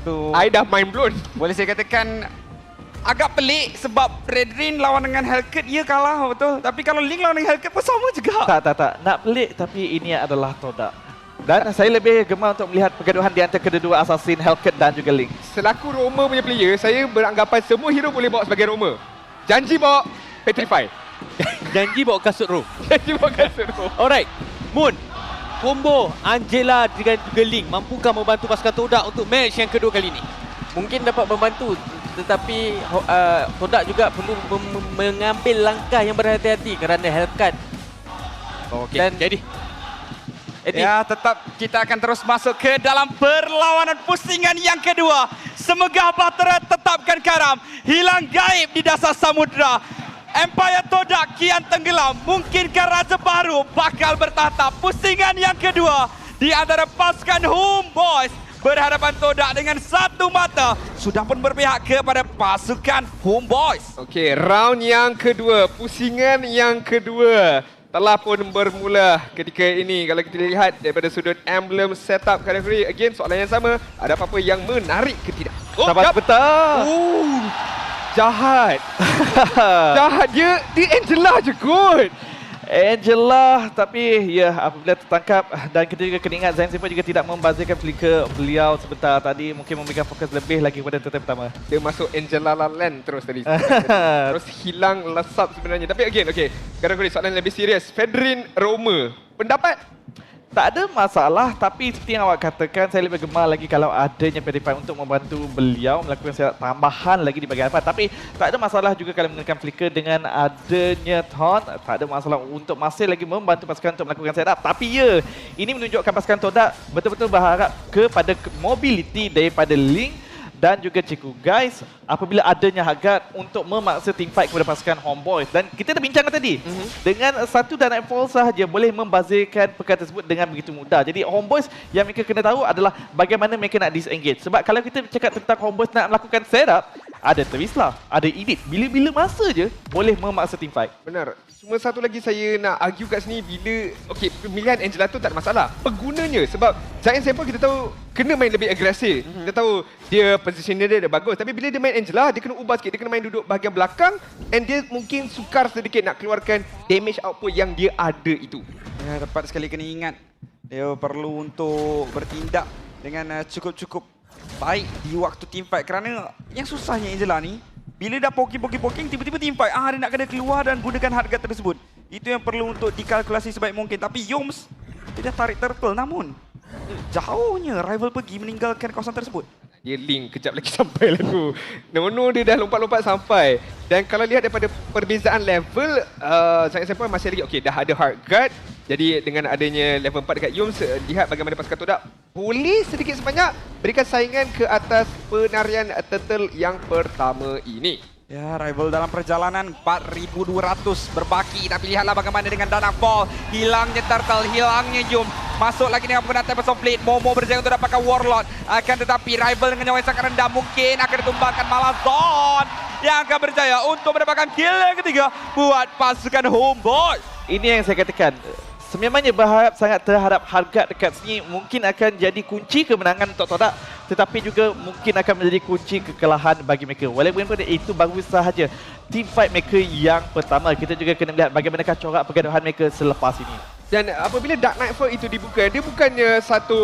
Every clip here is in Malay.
tu I dah mind blown. Boleh saya katakan agak pelik sebab Redrin lawan dengan Hellcat dia kalah betul. Tapi kalau Link lawan dengan Hellcat pun sama juga. tak. Nak pelik tapi ini adalah Todak. Dan saya lebih gemar untuk melihat pergaduhan di antara kedua assassin Hellcat dan juga Link. Selaku Roma punya player, saya beranggapan semua hero boleh bawa sebagai Roma. Janji bawa Petrify. Janji bawa kasut roh. Janji bawa kasut roh. Alright, Moon. Combo Angela dengan juga Link mampukah membantu pasukan Todak untuk match yang kedua kali ini? Mungkin dapat membantu, tetapi Todak juga perlu mengambil langkah yang berhati-hati kerana Hellcat. Okey, Dan- jadi Ya, tetap kita akan terus masuk ke dalam perlawanan pusingan yang kedua. Semoga Bahtera tetapkan karam, hilang gaib di dasar samudera. Empire Todak kian tenggelam. Mungkinkah Raja Baru bakal bertahta? Pusingan yang kedua di antara pasukan Homeboys berhadapan Todak dengan satu mata sudah pun berpihak kepada pasukan Homeboys. Okey, round yang kedua, pusingan yang kedua telah pun bermula ketika ini. Kalau kita lihat daripada sudut emblem setup kategori, again soalan yang sama, ada apa-apa yang menarik ke tidak? Sahabat jap. betul. Jahat. Jahat dia Angela je kot. Angela, tapi ya apabila tertangkap dan kita juga kena ingat Zain Simple juga tidak membazirkan flicker beliau sebentar tadi, mungkin memberikan fokus lebih lagi kepada turn pertama. Dia masuk Angela La Land terus tadi. Terus hilang lesap sebenarnya. Tapi again, okay, kategori soalan lebih serius. Fedrin Roma, pendapat? Tak ada masalah, tapi seperti yang awak katakan, saya lebih gemar lagi kalau adanya Pedify untuk membantu beliau melakukan setup tambahan lagi di bahagian depan. Tapi tak ada masalah juga kalau menggunakan flicker dengan adanya taunt. Tak ada masalah untuk masih lagi membantu pasukan untuk melakukan setup. Tapi ya, ini menunjukkan pasukan Todak betul-betul berharap kepada mobility daripada Link dan juga Ciku. Guys, apabila adanya Haggard untuk memaksa teamfight kepada pasukan Homeboys. Dan kita dah bincangkan tadi, dengan satu dan Nightfall sahaja boleh membazirkan perkara tersebut dengan begitu mudah. Jadi Homeboys yang mereka kena tahu adalah bagaimana mereka nak disengage. Sebab kalau kita cakap tentang Homeboys nak melakukan setup, ada Terisla, ada Edith. Bila-bila masa je boleh memaksa teamfight. Benar. Cuma satu lagi saya nak argue kat sini, bila okey, pemilihan Angela tu tak ada masalah. Penggunanya, sebab Giant Sample kita tahu kena main lebih agresif. Kita tahu dia positionnya dia dah bagus, tapi bila dia main Angela, dia kena ubah sikit, dia kena main duduk bahagian belakang and dia mungkin sukar sedikit nak keluarkan damage output yang dia ada itu. Ya, tepat sekali kena ingat. Dia perlu untuk bertindak dengan cukup-cukup baik di waktu teamfight. Kerana yang susahnya Angela ni, bila dah poking, tiba-tiba teamfight, dia nak kena keluar dan gunakan hard guard tersebut. Itu yang perlu untuk dikalkulasi sebaik mungkin. Tapi Yoms, dia dah tarik turtle, namun jauhnya rival pergi meninggalkan kawasan tersebut. Dia Link kejap lagi sampai lah tu. No, dia dah lompat-lompat sampai. Dan kalau lihat daripada perbezaan level, Giant Sample masih lagi, okey, dah ada hard guard. Jadi dengan adanya level 4 dekat Yoms, lihat bagaimana pasukan Todak boleh sedikit sebanyak berikan saingan ke atas penarian turtle yang pertama ini. Ya, rival dalam perjalanan 4,200 berbaki. Tapi lihatlah bagaimana dengan Danakfall. Hilangnya Turtle, hilangnya Yum. Masuk lagi dengan penggunaan Tempest of Blade. Momo berjaya untuk dapatkan Warlord. Akan tetapi rival dengan nyawa yang sangat rendah mungkin akan ditumbangkan Malazon yang akan berjaya untuk mendapatkan kill yang ketiga buat pasukan Homeboys. Ini yang saya katakan. Sememangnya berharap sangat terhadap harga dekat sini mungkin akan jadi kunci kemenangan untuk Todak, tetapi juga mungkin akan menjadi kunci kekalahan bagi mereka. Walaupun itu baru sahaja team fight mereka yang pertama, kita juga kena melihat bagaimana corak pergaduhan mereka selepas ini. Dan apabila Dark Nightfall itu dibuka, dia bukannya satu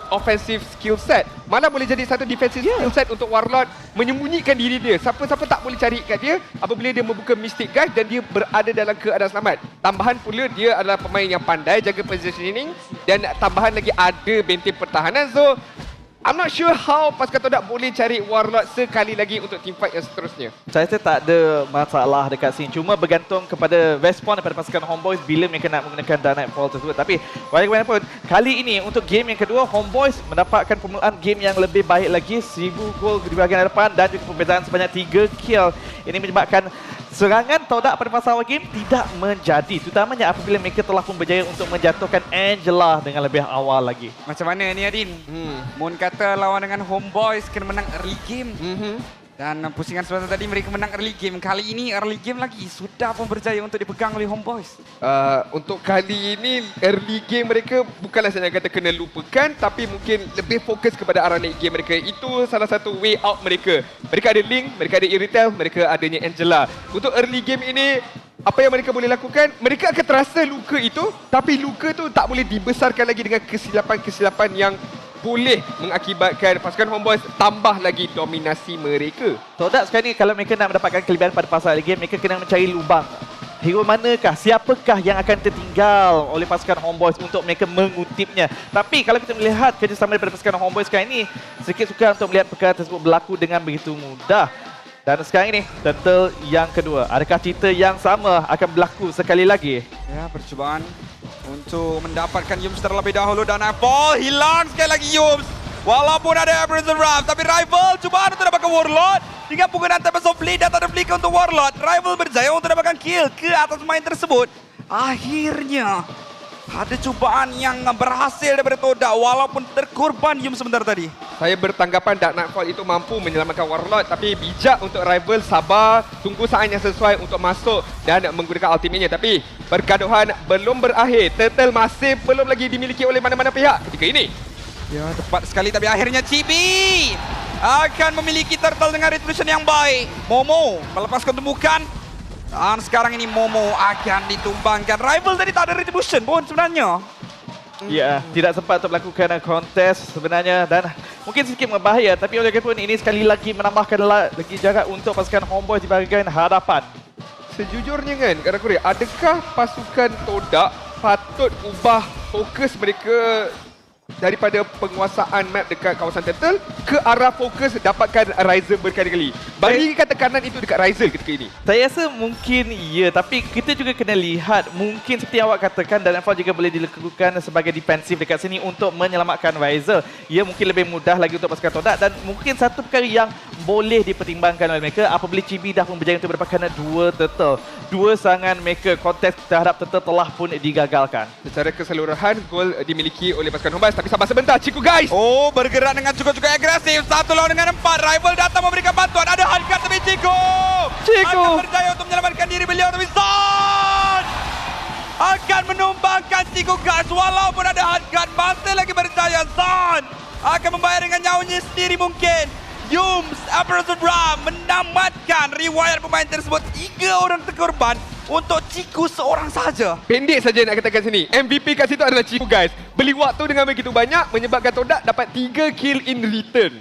offensive skill set, malah boleh jadi satu defensive skill set untuk Warlord menyembunyikan diri dia. Siapa-siapa tak boleh cari kat dia apabila dia membuka Mystic Guide dan dia berada dalam keadaan selamat. Tambahan pula dia adalah pemain yang pandai jaga positioning dan tambahan lagi ada benteng pertahanan. So I'm not sure how pasukan Todak boleh cari Warlord sekali lagi untuk teamfight yang seterusnya. Saya rasa tak ada masalah dekat sini. Cuma bergantung kepada respon daripada pasukan Homeboys bila mereka nak menggunakan Dark Nightfall tersebut. Tapi bagaimanapun, kali ini untuk game yang kedua, Homeboys mendapatkan permulaan game yang lebih baik lagi. 1000 gol di bahagian depan dan juga perbezaan sebanyak 3 kill. Ini menyebabkan serangan Todak pada fasa awal game tidak menjadi. Terutamanya apabila mereka telah pun berjaya untuk menjatuhkan Angela dengan lebih awal lagi. Macam mana ni Adin? Moon kata lawan dengan Homeboys kena menang early game. Dan pusingan sebentar tadi mereka menang early game. Kali ini early game lagi sudah pun berjaya untuk dipegang oleh Homeboys. Untuk kali ini early game mereka bukanlah saya kata kena lupakan, tapi mungkin lebih fokus kepada arah late game mereka. Itu salah satu way out mereka. Mereka ada Link, mereka ada Iritel, mereka adanya Angela. Untuk early game ini, apa yang mereka boleh lakukan, mereka akan terasa luka itu, tapi luka tu tak boleh dibesarkan lagi dengan kesilapan-kesilapan yang boleh mengakibatkan pasukan Homeboys tambah lagi dominasi mereka. Todak sekarang ni kalau mereka nak mendapatkan kelebihan pada fasa early game, mereka kena mencari lubang. Hero manakah, siapakah yang akan tertinggal oleh pasukan Homeboys untuk mereka mengutipnya. Tapi kalau kita melihat kerjasama daripada pasukan Homeboys sekarang ini, sedikit sukar untuk melihat perkara tersebut berlaku dengan begitu mudah. Dan sekarang ini, turtle yang kedua. Adakah cerita yang sama akan berlaku sekali lagi? Ya, percubaan untuk mendapatkan Yums terlebih dahulu dan Apple hilang sekali lagi Yums. Walaupun ada Prison Ram, tapi Rival cubaan untuk dapatkan Warlord. Dengan penggunaan Tempest of Blade dan tak ada flicker untuk Warlord, Rival berjaya untuk dapatkan kill ke atas main tersebut. Akhirnya ada cubaan yang berhasil daripada Todak walaupun terkorban Yums sebentar tadi. Saya bertanggapan Dark Nightfall itu mampu menyelamatkan Warlord, tapi bijak untuk Rival sabar, tunggu saat yang sesuai untuk masuk dan menggunakan ultimate-nya. Tapi pergaduhan belum berakhir. Turtle masih belum lagi dimiliki oleh mana-mana pihak ketika ini. Ya, tepat sekali tapi akhirnya Chibi akan memiliki turtle dengan retribution yang baik. Momo melepaskan tumbukan dan sekarang ini Momo akan ditumbangkan. Rival tadi tak ada retribution pun sebenarnya. Ya, tidak sempat untuk melakukan kontes sebenarnya dan mungkin sedikit berbahaya, tapi walaupun ini sekali lagi menambahkan lagi jarak untuk pasukan Homeboys di bahagian hadapan. Sejujurnya kan, Kak Rakuri, adakah pasukan Todak patut ubah fokus mereka daripada penguasaan map dekat kawasan Turtle ke arah fokus dapatkan Ryzer berkali-kali? Berikan tekanan itu dekat Ryzer ketika ini. Saya rasa mungkin ya, tapi kita juga kena lihat mungkin seperti awak katakan dan Fall juga boleh dilakukan sebagai defensif dekat sini untuk menyelamatkan Ryzer. Ya, mungkin lebih mudah lagi untuk pasukan Todak dan mungkin satu perkara yang boleh dipertimbangkan oleh mereka apabila Chibi dah pun berjaya untuk mendapatkan dua turtle. Dua serangan mereka, kontes terhadap turtle telah pun digagalkan. Secara keseluruhan, gol dimiliki oleh pasukan Homeboys. Tapi sabar sebentar, Ciku guys. Oh, bergerak dengan cukup-cukup agresif. 1 lawan dengan 4. Rival datang memberikan bantuan. Ada hardcut tapi Ciku akan berjaya untuk menyelamatkan diri beliau. Tapi Zon akan menumbangkan Ciku guys. Walaupun ada hardcut, masih lagi berjaya. Zon akan membayar dengan nyawanya sendiri mungkin. Yums, Aperson Ram menamatkan riwayat pemain tersebut. 3 orang terkorban untuk Ciku seorang saja. Pendek saja nak katakan sini. MVP kat situ adalah Ciku guys. Beli waktu dengan begitu banyak menyebabkan Todak dapat 3 kill in return.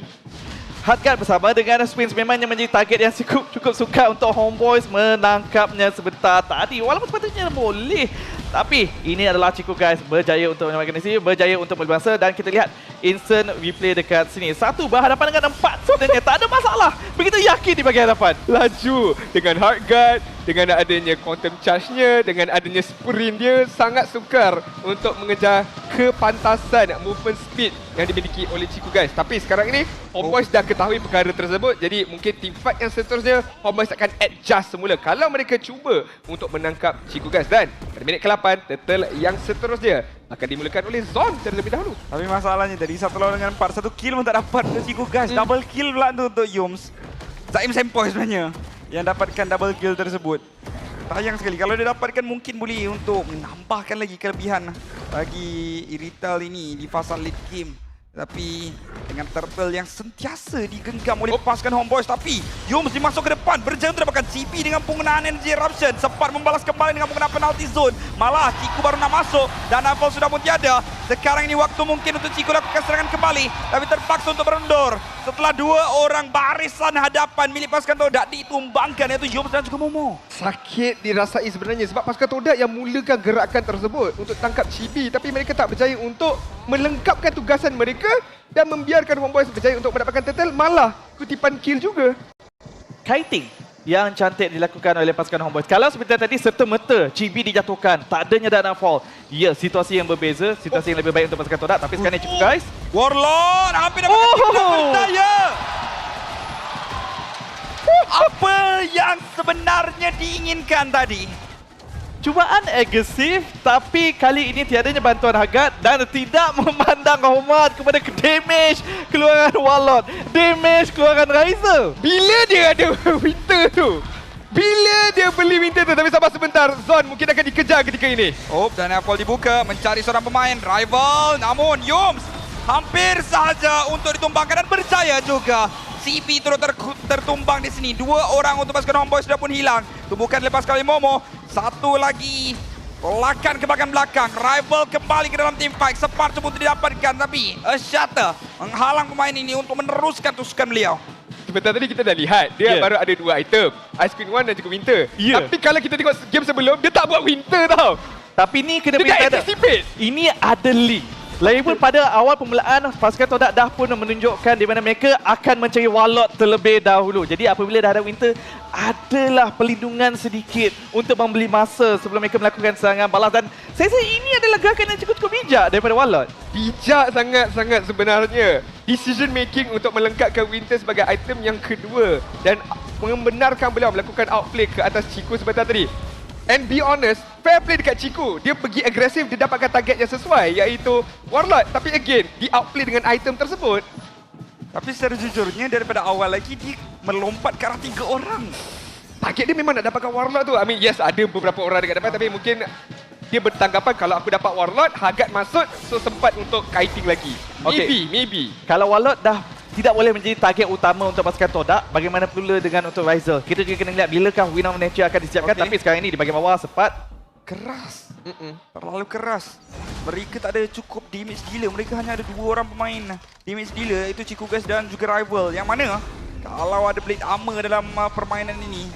Hardguard bersama dengan Spins memangnya menjadi target yang cukup sukar untuk Homeboys menangkapnya sebentar tadi. Walaupun sepatutnya boleh. Tapi ini adalah Ciku guys berjaya untuk menyelamatkan diri, berjaya untuk berbangsa dan kita lihat instant replay dekat sini. Satu berhadapan dengan 4 sebenarnya tak ada masalah. Begitu yakin di bahagian hadapan. Laju dengan hardguard, dengan adanya quantum charge-nya, dengan adanya sprint dia sangat sukar untuk mengejar kepantasan movement speed yang dimiliki oleh Ciku guys. Tapi sekarang ini Homeboys dah ketahui perkara tersebut, jadi mungkin team fight yang seterusnya Homeboys akan adjust semula kalau mereka cuba untuk menangkap Ciku guys. Dan pada minit ke-8 turtle yang seterusnya akan dimulakan oleh Zon terlebih dahulu. Tapi masalahnya tadi 1 lawan dengan 4. 1 kill pun tak dapat untuk Ciku guys. Double kill pula tu untuk Yums. Zaim Sempoi sebenarnya yang dapatkan double kill tersebut. Sayang sekali. Kalau dia dapatkan mungkin boleh untuk menambahkan lagi kelebihan bagi Irital ini di fasa late game. Tapi dengan turtle yang sentiasa digenggam oleh pasukan Homeboys. Tapi Yums dimasuk ke depan. Berjaya untuk dapatkan CP dengan penggunaan energy eruption. Sempat membalas kembali dengan penggunaan penalty zone. Malah Ciku baru nak masuk dan Apple sudah pun tiada. Sekarang ini waktu mungkin untuk Ciku lakukan serangan kembali. Tapi terpaksa untuk berundur. Setelah 2 orang barisan hadapan milik pasukan Todak ditumbangkan, iaitu Yums dan juga Momo. Sakit dirasai sebenarnya sebab pasukan Todak yang mulakan gerakan tersebut untuk tangkap Chibi, tapi mereka tak berjaya untuk melengkapkan tugasan mereka dan membiarkan Homeboys berjaya untuk mendapatkan turtle, malah kutipan kill juga. Kiting yang cantik dilakukan oleh pasukan Homeboys. Kalau seperti tadi serta-merta Chibi dijatuhkan, tak adanya Dark Nightfall. Ya, situasi yang berbeza, situasi yang lebih baik untuk pasukan Todak. Tapi sekarang ni Ciku guys. Warlord hampir dapat berdaya. Apa yang sebenarnya diinginkan tadi? Cubaan agresif, tapi kali ini tiadanya bantuan Hagat dan tidak memandang hormat kepada damage keluaran Warlord, damage keluaran Riser. Bila dia ada Winter tu, bila dia beli Winter tu, tapi sabar sebentar, Zon mungkin akan dikejar ketika ini. Oh, dan Apple dibuka mencari seorang pemain rival, namun Yums hampir saja untuk ditumbangkan dan berjaya juga. CP turut tertumbang di sini. 2 orang untuk pasukan Homeboy sudah pun hilang. Tumbukan dilepaskan oleh Momo. Satu lagi lakan ke belakang. Rival kembali ke dalam team fight. Separ cuba untuk didapatkan, tapi a shatter menghalang pemain ini untuk meneruskan tusukan beliau. Sebentar tadi kita dah lihat, dia baru ada 2 item, Ice Queen 1 dan juga Winter. Tapi kalau kita tengok game sebelum, dia tak buat Winter tau. Tapi ni kena Dia tak beritahu, anticipate. ini ada link. Lagipun pada awal permulaan, pasukan Todak dah pun menunjukkan di mana mereka akan mencari Warlord terlebih dahulu. Jadi apabila dah ada Winter, adalah perlindungan sedikit untuk membeli masa sebelum mereka melakukan serangan balas. Dan saya rasa ini adalah gerakan yang cukup bijak daripada Warlord. Bijak sangat-sangat sebenarnya. Decision making untuk melengkapkan Winter sebagai item yang kedua. Dan membenarkan beliau melakukan outplay ke atas Chico sebentar tadi. And be honest, fair play dekat Chico. Dia pergi agresif, dia dapatkan target yang sesuai, iaitu Warlord. Tapi again, di outplay dengan item tersebut. Tapi secara jujurnya daripada awal lagi dia melompat ke arah 3 orang. Target dia memang nak dapatkan Warlord tu. I mean, yes, ada beberapa orang dekat depan, tapi mungkin dia bertanggapan kalau aku dapat Warlord, Hagat masuk, so sempat untuk kiting lagi. Maybe. Kalau Warlord dah tidak boleh menjadi target utama untuk pasukan Todak, bagaimana pula dengan untuk Riser? Kita juga kena lihat bilakah Wind of Nature akan disiapkan. Tapi sekarang ini di bahagian bawah Sepat Keras. Terlalu keras. Mereka tak ada cukup damage dealer. Mereka hanya ada 2 orang pemain damage dealer, itu Chico Guys dan juga Rival. Yang mana kalau ada Blade Armor dalam permainan ini,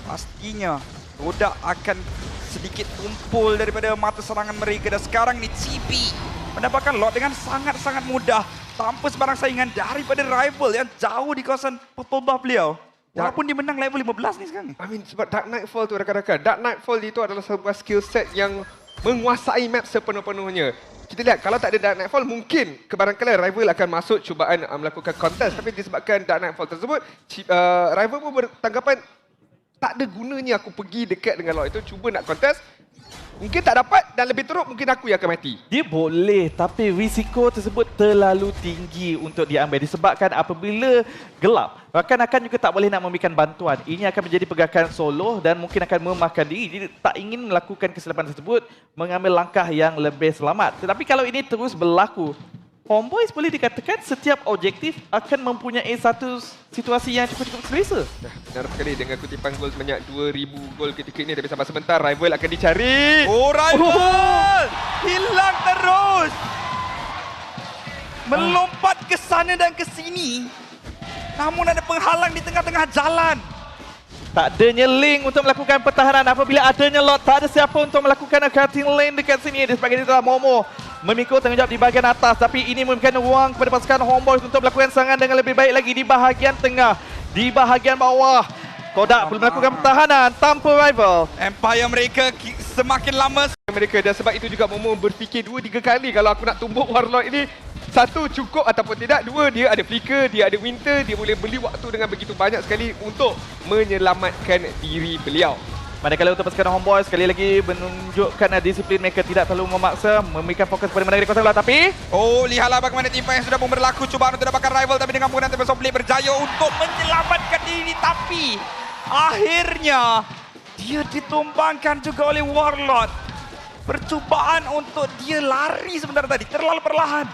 pastinya Todak akan sedikit tumpul daripada mata serangan mereka. Dan sekarang ni CP mendapatkan lot dengan sangat-sangat mudah tanpa sebarang saingan daripada Rival yang jauh di kawasan purple buff beliau. Walaupun dia menang level 15 ni sekarang. I mean, sebab Dark Nightfall tu rakan-rakan. Dark Nightfall itu adalah sebuah skill set yang menguasai map sepenuh-penuhnya. Kita lihat, kalau tak ada Dark Nightfall, mungkin kebarangkali Rival akan masuk cubaan melakukan kontes. Tapi disebabkan Dark Nightfall tersebut, Rival pun bertanggapan, tak ada gunanya aku pergi dekat dengan Lord itu, cuba nak kontes. Mungkin tak dapat dan lebih teruk mungkin aku yang akan mati. dia boleh, tapi risiko tersebut terlalu tinggi untuk diambil disebabkan apabila gelap, rakan-rakan juga tak boleh nak memberikan bantuan. Ini akan menjadi pergerakan solo dan mungkin akan memakan diri. Jadi tak ingin melakukan kesilapan tersebut, mengambil langkah yang lebih selamat. Tetapi kalau ini terus berlaku, Homeboys boleh dikatakan setiap objektif akan mempunyai satu situasi yang cukup selesa. Benar sekali dengan kutipan gol sebanyak 2000 gol ketika ini. Tapi sabar sebentar, Rival akan dicari. Oh, Rival! Hilang terus! Melompat ke sana dan ke sini. Namun ada penghalang di tengah-tengah jalan. Tak adanya link untuk melakukan pertahanan. Apabila adanya lot, tak ada siapa untuk melakukan cutting lane dekat sini. Disebabkan itulah Momo memikul tanggungjawab di bahagian atas. Tapi ini memberikan ruang kepada pasukan Homeboys untuk melakukan serangan dengan lebih baik lagi di bahagian tengah. Di bahagian bawah, Kodak perlu melakukan pertahanan tanpa Rival. Empire mereka semakin lama. Mereka dan sebab itu juga Momo berfikir 2-3 kali kalau aku nak tumbuk Warlord ini. 1 cukup ataupun tidak. 2, dia ada Flicker, dia ada Winter, dia boleh beli waktu dengan begitu banyak sekali untuk menyelamatkan diri beliau. Manakala untuk pasukan Homeboys sekali lagi menunjukkan disiplin mereka, tidak terlalu memaksa, memberikan fokus pada menang di kawasan bola. Tapi Oh, lihatlah bagaimana tim yang sudah pun berlaku. Cubaan untuk dapatkan Rival, tapi dengan penggunaan Tempest of Blade berjaya untuk menyelamatkan diri. Tapi akhirnya dia ditumbangkan juga oleh Warlord. Percubaan untuk dia lari sebentar tadi terlalu perlahan.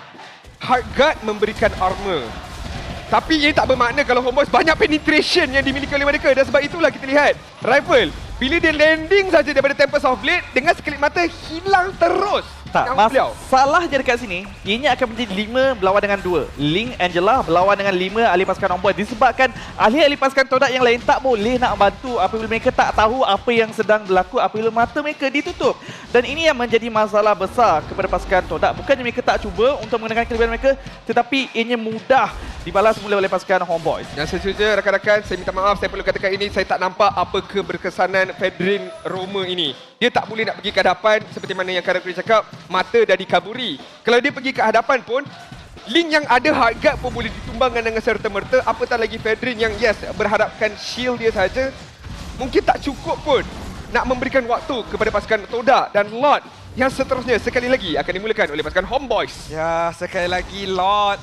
Heartguard memberikan armor. Tapi ini tak bermakna kalau Homeboys banyak penetration yang dimiliki oleh mereka. Dan sebab itulah kita lihat Rival, bila dia landing saja daripada Tempest of Blade, dengan sekelip mata hilang terus. tak, masalahnya dekat sini, ini akan menjadi 5 berlawan dengan 2. Link Angela berlawan dengan 5 ahli pasukan Homeboys. Disebabkan ahli-ahli pasukan Todak yang lain tak boleh nak bantu apabila mereka tak tahu apa yang sedang berlaku, apabila mata mereka ditutup. Dan ini yang menjadi masalah besar kepada pasukan Todak. Bukannya mereka tak cuba untuk menggunakan kelebihan mereka, tetapi ianya mudah dibalas mula oleh pasukan Homeboys. Dan sejujurnya rakan-rakan, saya minta maaf, saya perlu katakan ini, saya tak nampak apa keberkesanan Fedrin Roma ini. Dia tak boleh nak pergi ke hadapan seperti mana yang Karakuri cakap, mata dah dikaburi. Kalau dia pergi ke hadapan pun, Link yang ada Heartguard pun boleh ditumbangkan dengan serta-merta. Apatah lagi Fedrin yang yes, berharapkan shield dia saja, mungkin tak cukup pun nak memberikan waktu kepada pasukan Toda dan Lord yang seterusnya sekali lagi akan dimulakan oleh pasukan Homeboys. Ya, sekali lagi Lord.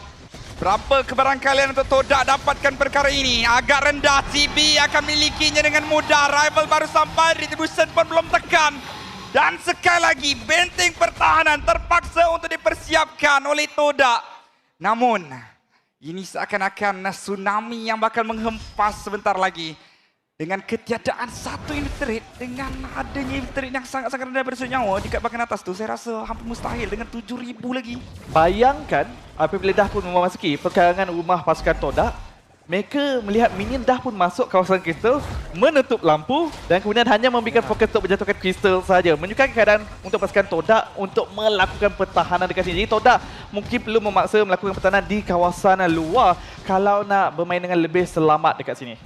Berapa kebarangkalian untuk Todak dapatkan perkara ini? Agak rendah, TB akan milikinya dengan mudah. Rival baru sampai, Retribution pun belum tekan. Dan sekali lagi, benteng pertahanan terpaksa untuk dipersiapkan oleh Todak. Namun, ini seakan-akan tsunami yang bakal menghempas sebentar lagi. Dengan ketiadaan satu infiltrate, dengan adanya infiltrate yang sangat-sangat rendah bersudut nyawa dekat bahagian atas tu, saya rasa hampir mustahil dengan 7,000 lagi. Bayangkan apabila dah pun memasuki perkarangan rumah pasukan Todak, mereka melihat minion dah pun masuk kawasan kristal, menutup lampu dan kemudian hanya memberikan fokus untuk menjatuhkan kristal saja. Menunjukkan keadaan untuk pasukan Todak untuk melakukan pertahanan dekat sini. Jadi Todak mungkin perlu memaksa melakukan pertahanan di kawasan luar kalau nak bermain dengan lebih selamat dekat sini.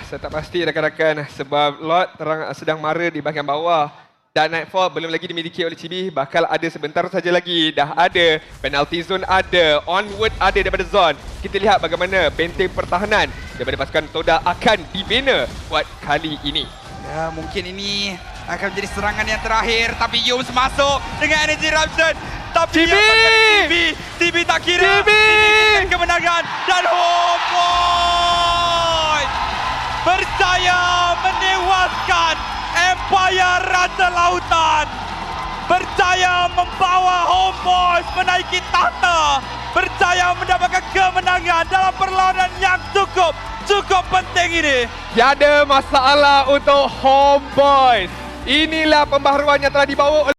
Saya tak pasti rakan-rakan sebab Lord sedang mara di bahagian bawah. Dan Nightfall belum lagi dimiliki oleh Chibi, bakal ada sebentar saja lagi. Dah ada, penalty zone ada, onward ada daripada zone. Kita lihat bagaimana benteng pertahanan daripada pasukan Toda akan dibina buat kali ini. Ya, mungkin ini akan menjadi serangan yang terakhir. Tapi Yums masuk dengan energy eruption. Tapi TB tak kira. TB kemenangan dan home point. Berjaya menewaskan Empire Raja Lautan. Berjaya membawa Homeboys menaiki tahta. Berjaya mendapatkan kemenangan dalam perlawanan yang cukup penting ini. Tiada masalah untuk Homeboys. Inilah pembaharuan yang telah dibawa oleh